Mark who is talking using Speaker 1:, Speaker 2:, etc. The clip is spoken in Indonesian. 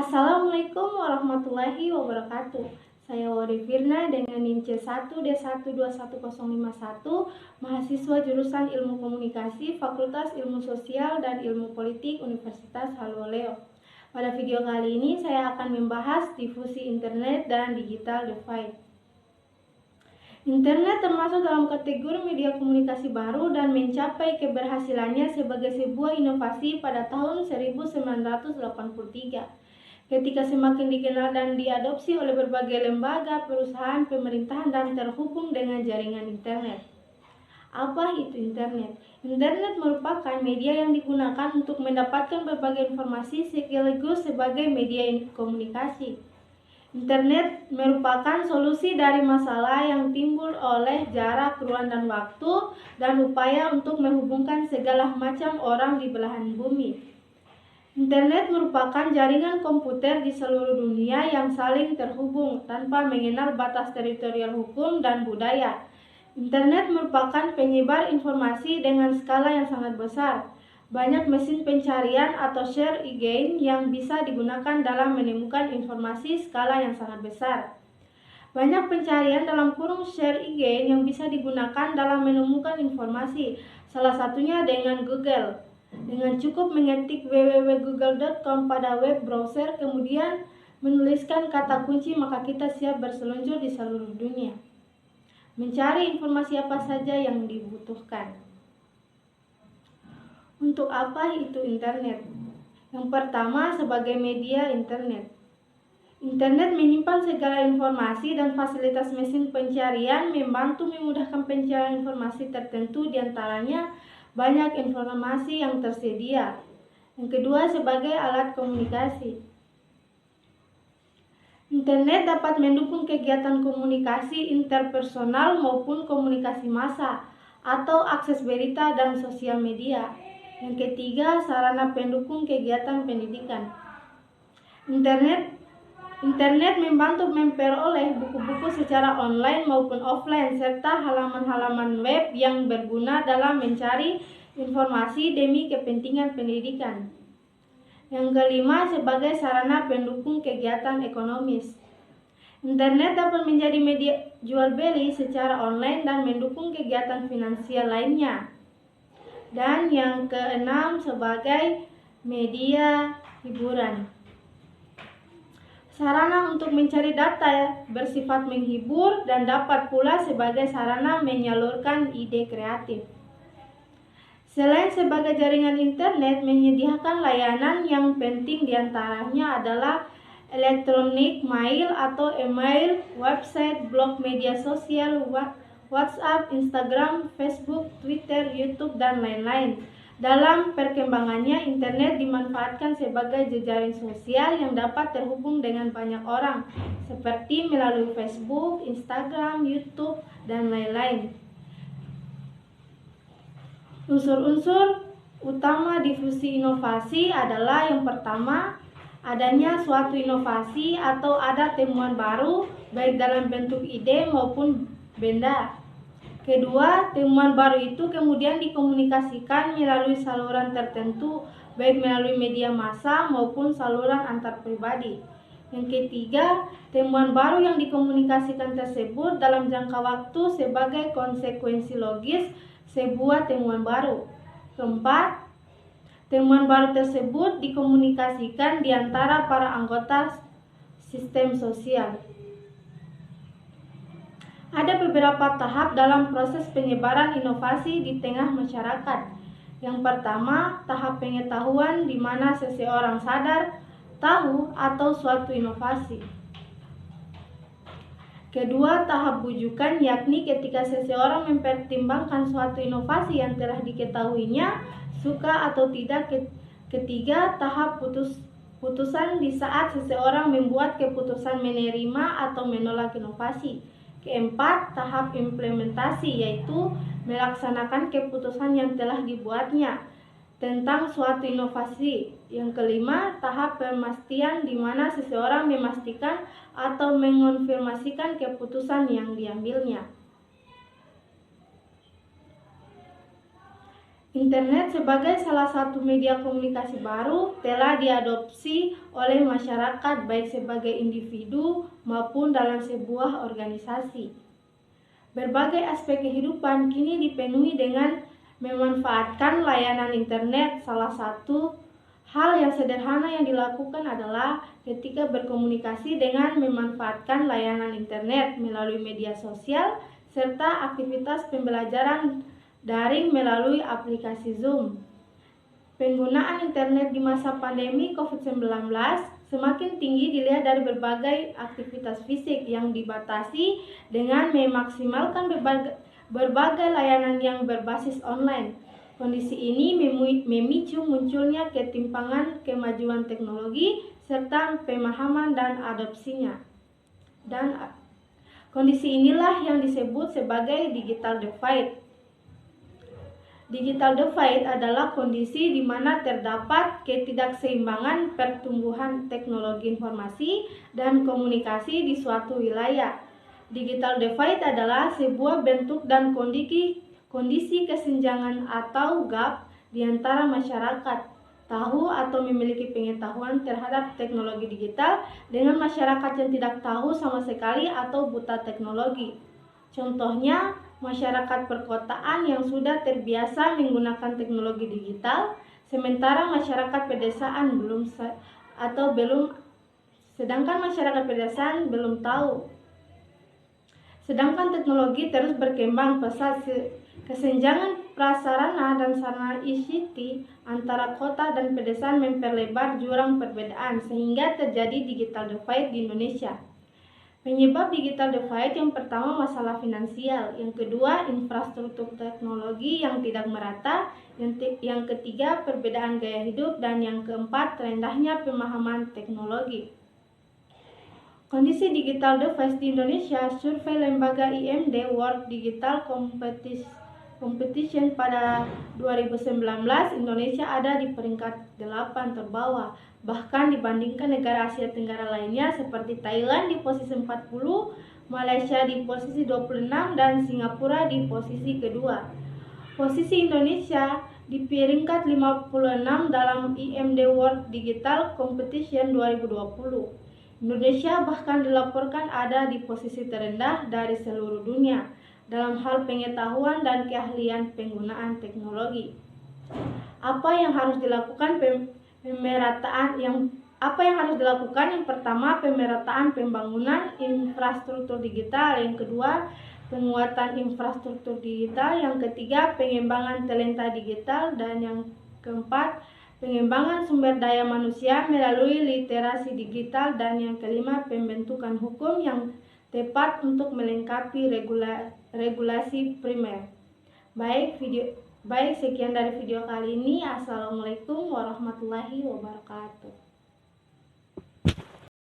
Speaker 1: Assalamualaikum warahmatullahi wabarakatuh. Saya Wari Firna dengan NIM C1D1211051, mahasiswa jurusan Ilmu Komunikasi, Fakultas Ilmu Sosial dan Ilmu Politik Universitas Haloleo. Pada video kali ini saya akan membahas difusi internet dan digital divide. Internet termasuk dalam kategori media komunikasi baru dan mencapai keberhasilannya sebagai sebuah inovasi pada tahun 1983. Ketika semakin dikenal dan diadopsi oleh berbagai lembaga, perusahaan, pemerintahan, dan terhubung dengan jaringan internet. Apa itu internet? Internet merupakan media yang digunakan untuk mendapatkan berbagai informasi sekaligus sebagai media komunikasi. Internet merupakan solusi dari masalah yang timbul oleh jarak, ruang, dan waktu, dan upaya untuk menghubungkan segala macam orang di belahan bumi. Internet merupakan jaringan komputer di seluruh dunia yang saling terhubung tanpa mengenal batas teritorial hukum dan budaya. Internet merupakan penyebar informasi dengan skala yang sangat besar. Banyak mesin pencarian atau search engine yang bisa digunakan dalam menemukan informasi skala yang sangat besar. Banyak pencarian dalam kurung search engine yang bisa digunakan dalam menemukan informasi, salah satunya dengan Google. Dengan cukup mengetik www.google.com pada web browser, kemudian menuliskan kata kunci, maka kita siap berseluncur di seluruh dunia, mencari informasi apa saja yang dibutuhkan. Untuk apa itu internet? Yang pertama, sebagai media internet. Internet menyimpan segala informasi dan fasilitas mesin pencarian membantu memudahkan pencarian informasi tertentu, diantaranya banyak informasi yang tersedia. Yang kedua, sebagai alat komunikasi. Internet dapat mendukung kegiatan komunikasi interpersonal maupun komunikasi massa atau akses berita dan sosial media. Yang ketiga, sarana pendukung kegiatan pendidikan. Internet membantu memperoleh buku-buku secara online maupun offline serta halaman-halaman web yang berguna dalam mencari informasi demi kepentingan pendidikan. Yang kelima, sebagai sarana pendukung kegiatan ekonomis. Internet dapat menjadi media jual beli secara online dan mendukung kegiatan finansial lainnya. Dan yang keenam, sebagai media hiburan. Sarana untuk mencari data bersifat menghibur dan dapat pula sebagai sarana menyalurkan ide kreatif. Selain sebagai jaringan internet, menyediakan layanan yang penting diantaranya adalah elektronik, mail atau email, website, blog, media sosial, WhatsApp, Instagram, Facebook, Twitter, YouTube, dan lain-lain. Dalam perkembangannya, internet dimanfaatkan sebagai jejaring sosial yang dapat terhubung dengan banyak orang, seperti melalui Facebook, Instagram, YouTube, dan lain-lain. Unsur-unsur utama difusi inovasi adalah yang pertama, adanya suatu inovasi atau ada temuan baru, baik dalam bentuk ide maupun benda. Kedua, temuan baru itu kemudian dikomunikasikan melalui saluran tertentu, baik melalui media massa maupun saluran antar pribadi. Yang ketiga, temuan baru yang dikomunikasikan tersebut dalam jangka waktu sebagai konsekuensi logis sebuah temuan baru. Keempat, temuan baru tersebut dikomunikasikan di antara para anggota sistem sosial. Ada beberapa tahap dalam proses penyebaran inovasi di tengah masyarakat. Yang pertama, tahap pengetahuan di mana seseorang sadar, tahu atau suatu inovasi. Kedua, tahap bujukan, yakni ketika seseorang mempertimbangkan suatu inovasi yang telah diketahuinya, suka atau tidak. Ketiga, tahap putusan di saat seseorang membuat keputusan menerima atau menolak inovasi. Keempat, tahap implementasi, yaitu melaksanakan keputusan yang telah dibuatnya tentang suatu inovasi. Yang kelima, tahap pemastian di mana seseorang memastikan atau mengonfirmasikan keputusan yang diambilnya. Internet sebagai salah satu media komunikasi baru telah diadopsi oleh masyarakat baik sebagai individu maupun dalam sebuah organisasi. Berbagai aspek kehidupan kini dipenuhi dengan memanfaatkan layanan internet. Salah satu hal yang sederhana yang dilakukan adalah ketika berkomunikasi dengan memanfaatkan layanan internet melalui media sosial serta aktivitas pembelajaran daring melalui aplikasi Zoom. Penggunaan internet di masa pandemi COVID-19 semakin tinggi dilihat dari berbagai aktivitas fisik yang dibatasi dengan memaksimalkan berbagai layanan yang berbasis online. Kondisi ini memicu munculnya ketimpangan kemajuan teknologi serta pemahaman dan adopsinya. Dan kondisi inilah yang disebut sebagai digital divide. Digital divide adalah kondisi di mana terdapat ketidakseimbangan pertumbuhan teknologi informasi dan komunikasi di suatu wilayah. Digital divide adalah sebuah bentuk dan kondisi kesenjangan atau gap di antara masyarakat tahu atau memiliki pengetahuan terhadap teknologi digital dengan masyarakat yang tidak tahu sama sekali atau buta teknologi. Contohnya, masyarakat perkotaan yang sudah terbiasa menggunakan teknologi digital, sementara masyarakat pedesaan belum tahu. Sedangkan teknologi terus berkembang pesat, kesenjangan prasarana dan sarana ICT antara kota dan pedesaan memperlebar jurang perbedaan sehingga terjadi digital divide di Indonesia. Penyebab digital divide yang pertama masalah finansial, yang kedua infrastruktur teknologi yang tidak merata, yang ketiga perbedaan gaya hidup, dan yang keempat rendahnya pemahaman teknologi. Kondisi digital divide di Indonesia, survei lembaga IMD World Digital Competition pada 2019, Indonesia ada di peringkat 8 terbawah. Bahkan dibandingkan negara Asia Tenggara lainnya seperti Thailand di posisi 40, Malaysia di posisi 26, dan Singapura di posisi kedua. Posisi Indonesia di peringkat 56 dalam IMD World Digital Competition 2020. Indonesia bahkan dilaporkan ada di posisi terendah dari seluruh dunia dalam hal pengetahuan dan keahlian penggunaan teknologi. Apa yang harus dilakukan? Yang pertama, pemerataan pembangunan infrastruktur digital, yang kedua penguatan infrastruktur digital, yang ketiga pengembangan talenta digital, dan yang keempat pengembangan sumber daya manusia melalui literasi digital, dan yang kelima pembentukan hukum yang tepat untuk melengkapi regulasi primer. Baik, sekian dari video kali ini. Assalamualaikum warahmatullahi wabarakatuh.